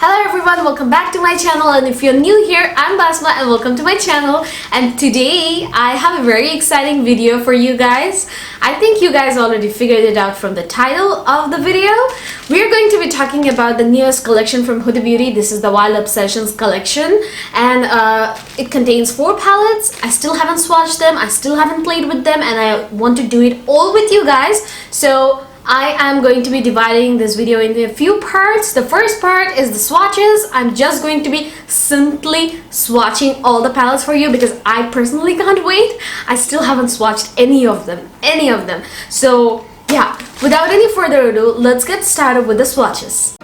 Hello everyone, welcome back to my channel, and if you're new here, I'm Basma and welcome to my channel. And today I have a very exciting video for you guys. I think you guys already figured it out from the title of the video. We're going to be talking about the newest collection from Huda Beauty. This is the Wild Obsessions collection, and it contains 4 palettes. I still haven't swatched them, I still haven't played with them, and I want to do it all with you guys. So I am going to be dividing this video into a few parts. The first part is the swatches. I'm just going to be simply swatching all the palettes for you because I personally can't wait. I still haven't swatched any of them. So yeah, without any further ado, let's get started with the swatches.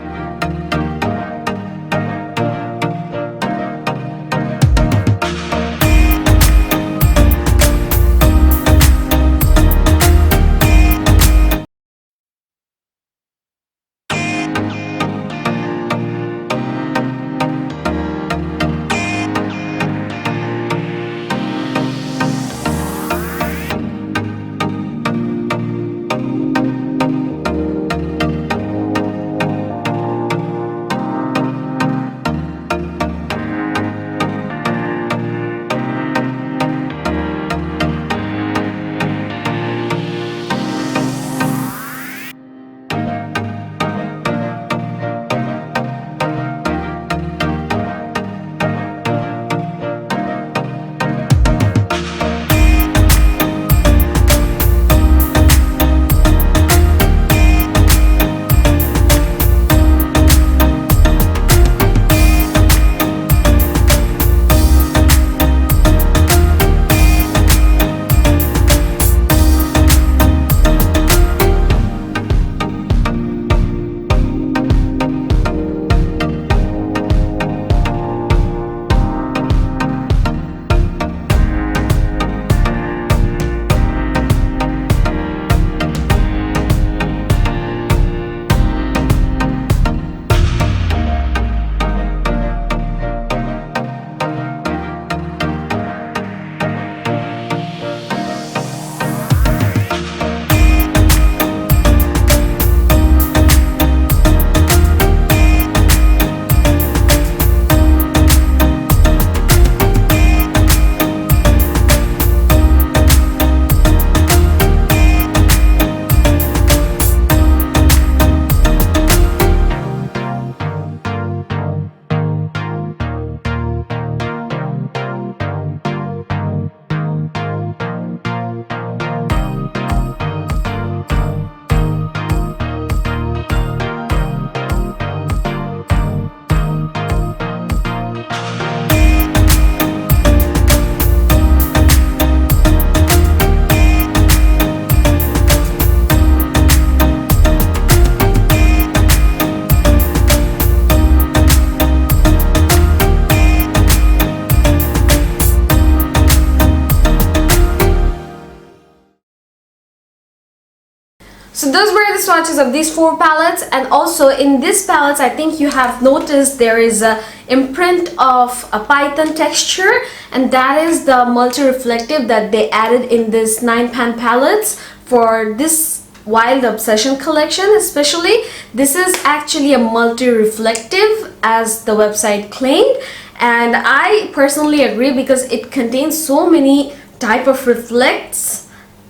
So those were the swatches of these 4 palettes, and also in these palettes I think you have noticed there is a imprint of a python texture, and that is the multi-reflective that they added in this 9-pan palettes for this Wild Obsession collection. Especially this is actually a multi-reflective as the website claimed, and I personally agree because it contains so many type of reflects.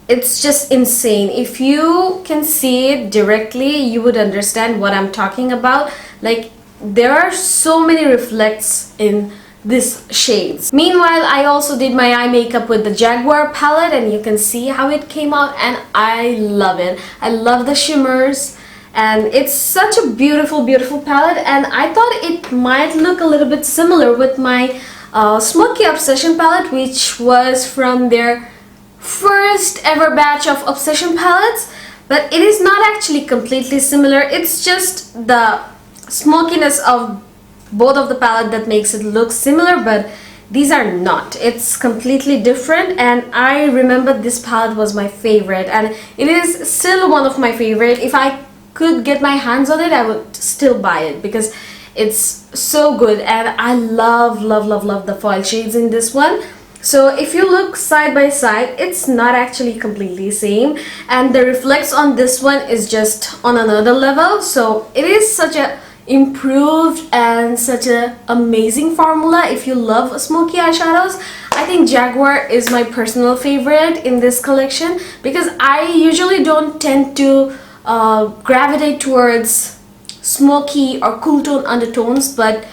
It's just insane. If you can see it directly, you would understand what I'm talking about. Like, there are so many reflects in these shades. Meanwhile, I also did my eye makeup with the Jaguar palette, and you can see how it came out, and I love it. I love the shimmers, and it's such a beautiful palette, and I thought it might look a little bit similar with my Smoky Obsession palette, which was from their first ever batch of Obsession palettes, but it is not actually completely similar. It's just the smokiness of both of the palette that makes it look similar, but these are not. It's completely different, and I remember this palette was my favorite, and it is still one of my favorite. If I could get my hands on it, I would still buy it because it's so good, and I love the foil shades in this one. So if you look side by side, it's not actually completely same, and the reflects on this one is just on another level. So it is such a improved and such a amazing formula. If you love smoky eyeshadows, I think Jaguar is my personal favorite in this collection, because I usually don't tend to gravitate towards smoky or cool tone undertones, but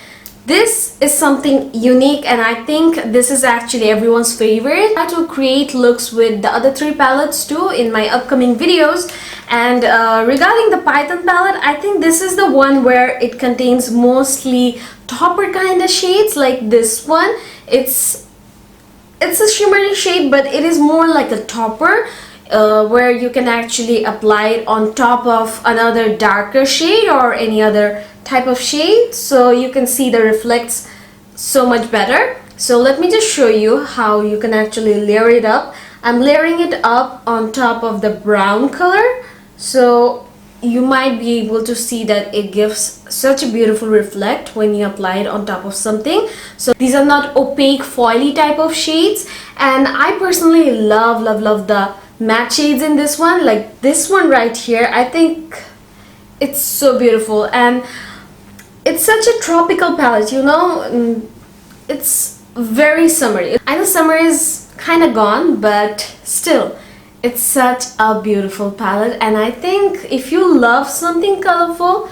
this is something unique, and I think this is actually everyone's favorite. I try to create looks with the other three palettes too in my upcoming videos. And regarding the Python palette, I think this is the one where it contains mostly topper kind of shades, like this one. It's a shimmery shade, but it is more like a topper, where you can actually apply it on top of another darker shade or any other type of shade, so you can see the reflects so much better. So let me just show you how you can actually layer it up. I'm layering it up on top of the brown color, so you might be able to see that it gives such a beautiful reflect when you apply it on top of something. So these are not opaque foily type of shades, and I personally love the matte shades in this one. Like this one right here, I think it's so beautiful, and it's such a tropical palette, you know. It's very summery. I know summer is kind of gone, but still it's such a beautiful palette, and I think if you love something colorful,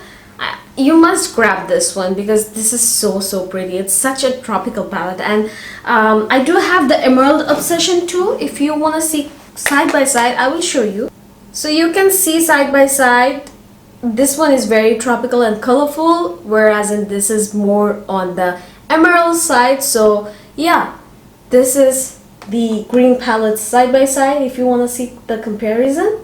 you must grab this one, because this is so pretty. It's such a tropical palette. And I do have the Emerald Obsession too. If you want to see side by side, I will show you. So you can see side by side, this one is very tropical and colorful, whereas this is more on the emerald side. So yeah, this is the green palette side by side if you want to see the comparison.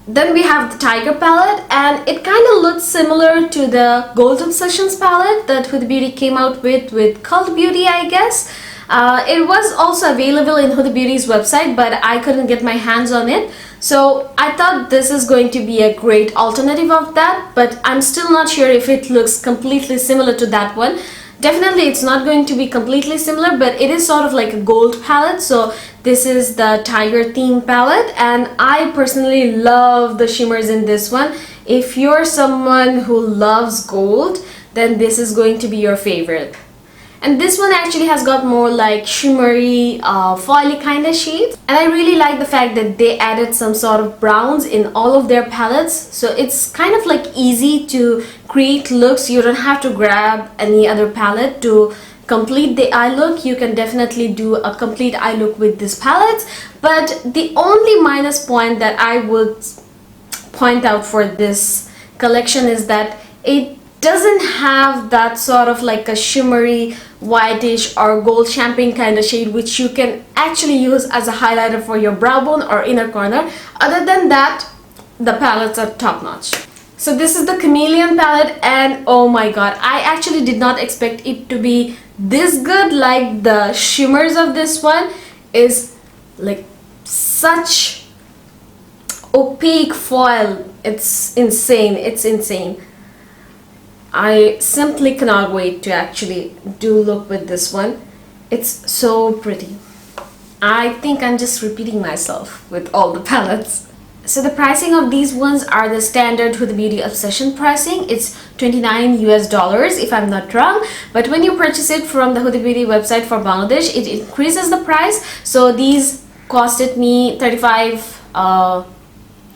Then we have the Tiger palette, and it kind of looks similar to the Gold Obsessions palette that Huda Beauty came out with Cult Beauty, I guess. It was also available in Huda Beauty's website, but I couldn't get my hands on it. So I thought this is going to be a great alternative of that, but I'm still not sure if it looks completely similar to that one. Definitely it's not going to be completely similar, but it is sort of like a gold palette. So this is the Tiger theme palette, and I personally love the shimmers in this one. If you're someone who loves gold, then this is going to be your favorite. And this one actually has got more like shimmery, foily kind of shades. And I really like the fact that they added some sort of browns in all of their palettes. So it's kind of like easy to create looks. You don't have to grab any other palette to complete the eye look. You can definitely do a complete eye look with this palette. But the only minus point that I would point out for this collection is that it doesn't have that sort of like a shimmery whitish or gold champagne kind of shade, which you can actually use as a highlighter for your brow bone or inner corner. Other than that, the palettes are top notch. So this is the Chameleon palette, and oh my god, I actually did not expect it to be this good. Like the shimmers of this one is like such opaque foil. It's insane. It's insane. I simply cannot wait to actually do look with this one. It's so pretty. I think I'm just repeating myself with all the palettes. So the pricing of these ones are the standard Huda Beauty Obsession pricing. It's $29 US if I'm not wrong. But when you purchase it from the Huda Beauty website for Bangladesh, it increases the price. So these costed me $35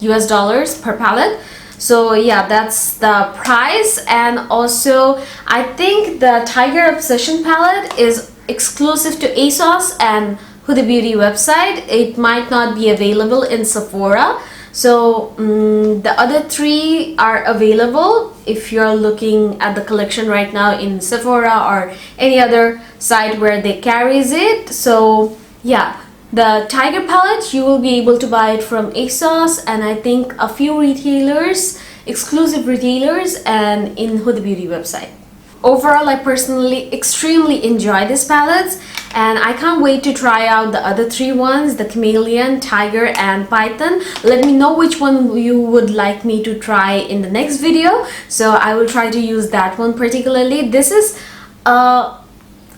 US per palette. So yeah, that's the price. And also I think the Tiger Obsession palette is exclusive to ASOS and Huda Beauty website. It might not be available in Sephora. So the other three are available if you're looking at the collection right now in Sephora or any other site where they carries it. So yeah, the Tiger palette, you will be able to buy it from ASOS and I think a few retailers, exclusive retailers, and in Huda Beauty website. Overall, I personally extremely enjoy this palette, and I can't wait to try out the other three ones, the Chameleon, Tiger, and Python. Let me know which one you would like me to try in the next video, so I will try to use that one particularly. This is a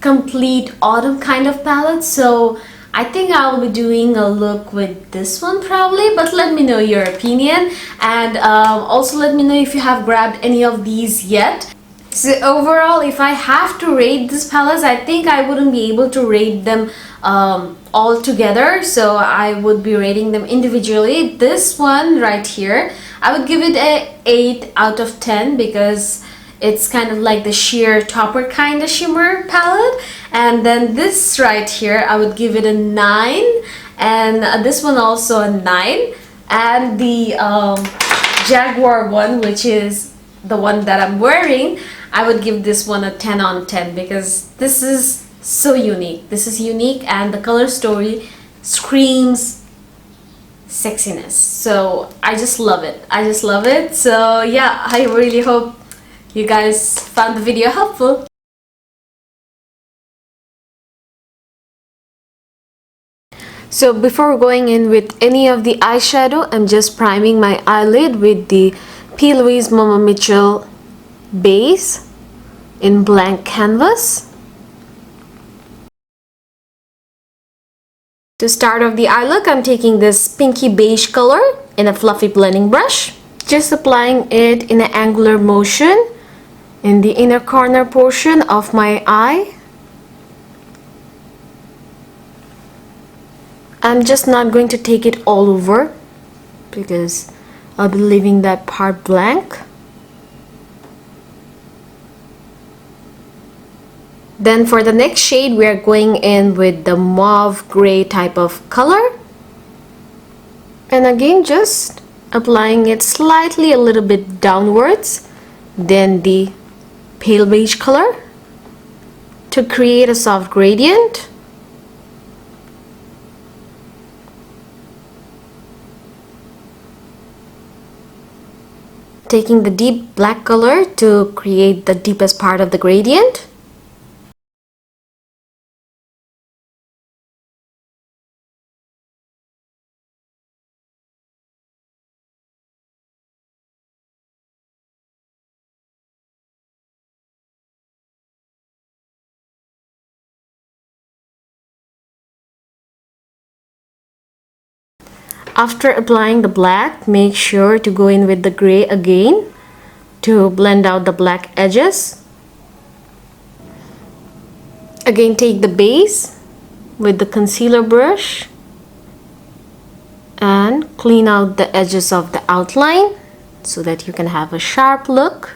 complete autumn kind of palette, so I think I'll be doing a look with this one probably, but let me know your opinion, and also let me know if you have grabbed any of these yet. So overall, if I have to rate these palettes, I think I wouldn't be able to rate them all together, so I would be rating them individually. This one right here, I would give it a 8 out of 10 because it's kind of like the sheer topper kind of shimmer palette. And then this right here, I would give it a 9, and this one also a 9. And the Jaguar one, which is the one that I'm wearing, I would give this one a 10 on 10 because this is so unique. This is unique, and the color story screams sexiness. So I just love it. I just love it. So yeah, I really hope you guys found the video helpful. So before going in with any of the eyeshadow, I'm just priming my eyelid with the P. Louise Mama Mitchell base in blank canvas. To start off the eye look, I'm taking this pinky beige color in a fluffy blending brush. Just applying it in an angular motion in the inner corner portion of my eye. I'm just not going to take it all over because I'll be leaving that part blank. Then for the next shade, we are going in with the mauve gray type of color. And again, just applying it slightly a little bit downwards. Then the pale beige color to create a soft gradient. Taking the deep black color to create the deepest part of the gradient. After applying the black, make sure to go in with the gray again to blend out the black edges. Again, take the base with the concealer brush and clean out the edges of the outline so that you can have a sharp look.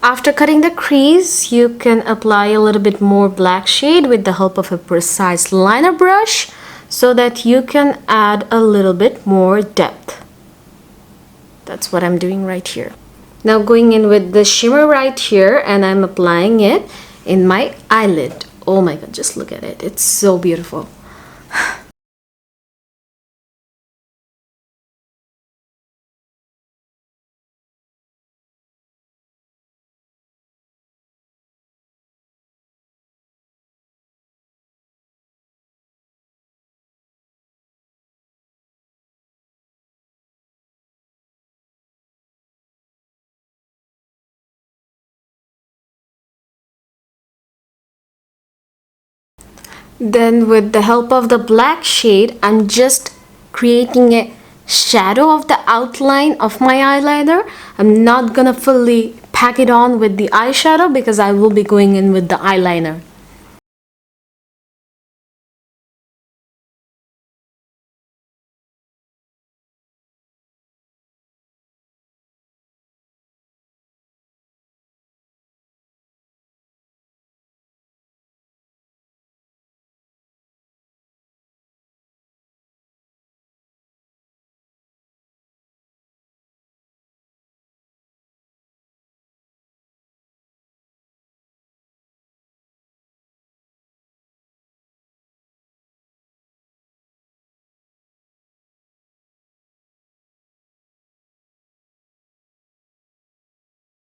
After cutting the crease, you can apply a little bit more black shade with the help of a precise liner brush so that you can add a little bit more depth. That's what I'm doing right here. Now going in with the shimmer right here, and I'm applying it in my eyelid. Oh my god, just look at it. It's so beautiful. Then with the help of the black shade, I'm just creating a shadow of the outline of my eyeliner. I'm not gonna fully pack it on with the eyeshadow because I will be going in with the eyeliner.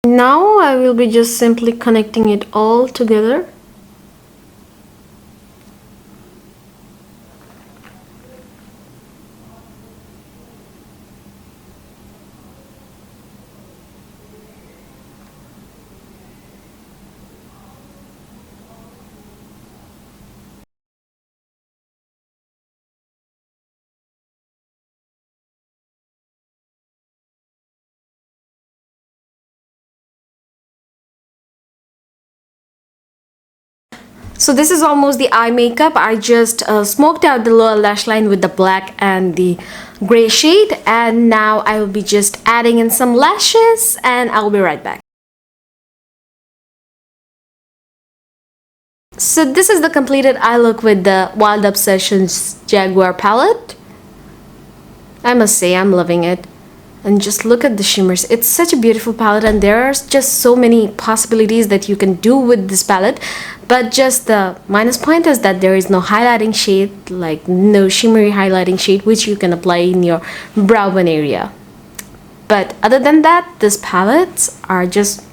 Now I will be just simply connecting it all together. So this is almost the eye makeup. I just smoked out the lower lash line with the black and the gray shade, and now I will be just adding in some lashes, and I'll be right back. So this is the completed eye look with the Wild Obsessions Jaguar palette. I must say I'm loving it. And just look at the shimmers. It's such a beautiful palette, and there are just so many possibilities that you can do with this palette. But just the minus point is that there is no highlighting shade, like no shimmery highlighting shade which you can apply in your brow bone area. But other than that, these palettes are just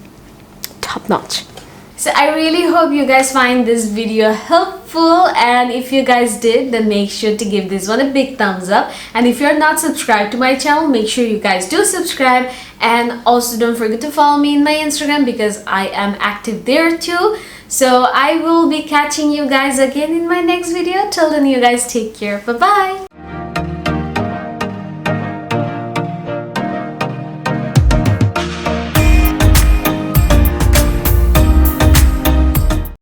top notch. So I really hope you guys find this video helpful, and if you guys did, then make sure to give this one a big thumbs up. And if you're not subscribed to my channel, make sure you guys do subscribe, and also don't forget to follow me in my Instagram because I am active there too. So I will be catching you guys again in my next video. Till then, you guys take care. Bye bye.